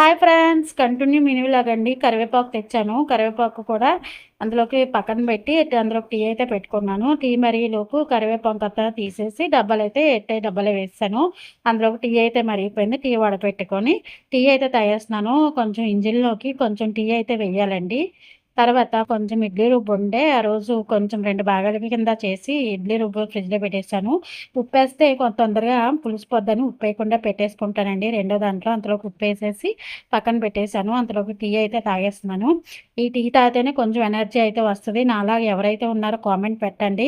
Hi friends, continue mini vlog అండి. కరివేపాకు తెచ్చాను. కరివేపాకు కూడా అందులోకి పక్కన పెట్టి అందులో టీ అయితే పెట్టుకున్నాను. టీ మరిగేలోపు కరివేపాకు అంతా తీసేసి డబ్బాలైతే డబ్బాలో వేసాను. అందులోకి టీ అయితే మరిగిపోయింది. టీ వడపెట్టుకొని టీ అయితే తాగేస్తున్నాను. కొంచెం ఇంజిన్‌లోకి కొంచెం టీ అయితే వెయ్యాలండి. తర్వాత కొంచెం ఇడ్లీ రుబ్బుండే ఆ రోజు కొంచెం 2 భాగాల కింద చేసి ఇడ్లీ రుబ్బు ఫ్రిడ్జ్‌లో పెట్టేసాను. ఉప్పేస్తే తొందరగా పులిసిపోద్దని ఉప్పేయకుండా పెట్టేసుకుంటానండి. రెండో దాంట్లో అందులోకి ఉప్పేసేసి పక్కన పెట్టేసాను. అంతలోకి టీ అయితే తాగేస్తున్నాను. ఈ టీ తాగితేనే కొంచెం ఎనర్జీ అయితే వస్తది. నాలాగా ఎవరైతే ఉన్నారో కామెంట్ పెట్టండి.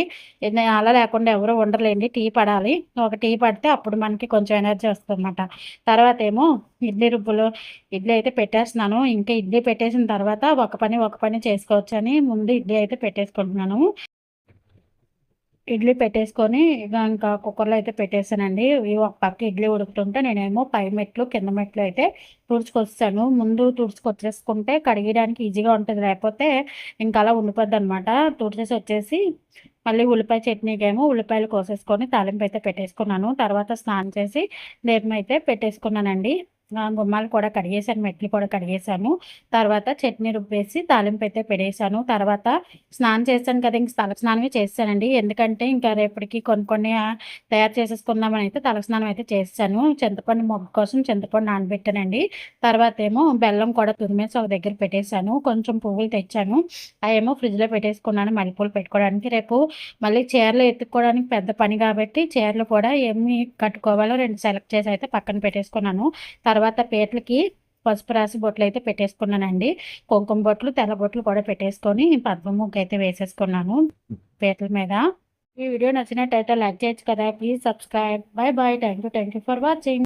నాలా లేకుండా ఎవరు ఉండరులెండి. టీ పడాలి. ఒక టీ పడితే అప్పుడు మనకి కొంచెం ఎనర్జీ వస్తదనమాట. తర్వాతేమో ఇడ్లీ రుబ్బులో ఇడ్లీ అయితే పెట్టేస్తున్నాను. ఇంకా ఇడ్లీ పెట్టేసిన తర్వాత ఒక పని చేసుకోవచ్చని ముందు ఇడ్లీ అయితే పెట్టేసుకుంటున్నాను. ఇడ్లీ పెట్టేసుకొని ఇంకా కుక్కర్‌లో అయితే పెట్టేసానండి. ఒక పక్క ఇడ్లీ ఉడుకుతుంటే నేనేమో పై మెట్లు, కింద మెట్లు అయితే తుడుచుకొచ్చేసాను. ముందు తుడుచుకొచ్చేసుకుంటే కడిగడానికి ఈజీగా ఉంటది. లేకపోతే ఇంక అలా ఉండిపోద్దనమాట. తుడిచేసి వచ్చేసి మళ్ళీ ఉల్లిపాయ చట్నీకేమో ఉల్లిపాయలు కోసేసుకొని తాలింపయితే పెట్టేసుకున్నాను. తర్వాత స్నానం చేసి దీపం అయితే పెట్టేసుకున్నానండి. గుమ్మాలు కూడా కడిగేసాను. మెట్లు కూడా కడిగేసాను. తర్వాత చట్నీ రుబ్బేసి తాలింపయితే పెట్టేసాను. తర్వాత స్నానం చేశాను కదా! ఇంక తలస్నానమే చేసేసానండి. ఎందుకంటే ఇంకా రేపటికి కొన్ని కొన్ని తయారు చేసేసుకుందామని అయితే తలస్నానం అయితే చేసేసాను. చింతపండు మొగ్గు కోసం చింతపండు నానబెట్టానండి. తర్వాతేమో బెల్లం కూడా తురిమేసి ఒక దగ్గర పెట్టేసాను. కొంచెం పువ్వులు తెచ్చాను. అయేమో ఫ్రిడ్జ్‌లో పెట్టేసుకున్నాను మల్లెపూలు పెట్టుకోవడానికి. రేపు మళ్ళీ చీరలు ఎత్తుక్కోవడానికి పెద్ద పని కాబట్టి చీరలు కూడా ఏమి కట్టుకోవాలో 2 సెలెక్ట్ చేసి అయితే పక్కన పెట్టేసుకున్నాను. తర్వాత పీటలకి పసుపు రాసి బొట్లయితే పెట్టేసుకున్నానండి. కుంకుమ బొట్లు, తెల్ల బొట్లు కూడా పెట్టేసుకొని పద్మ ముగ్గయితే వేసేసుకున్నాను పీటల మీద. ఈ వీడియో నచ్చినట్టయితే లైక్ చేయొచ్చు కదా! Please subscribe. By by. Thank you for watching.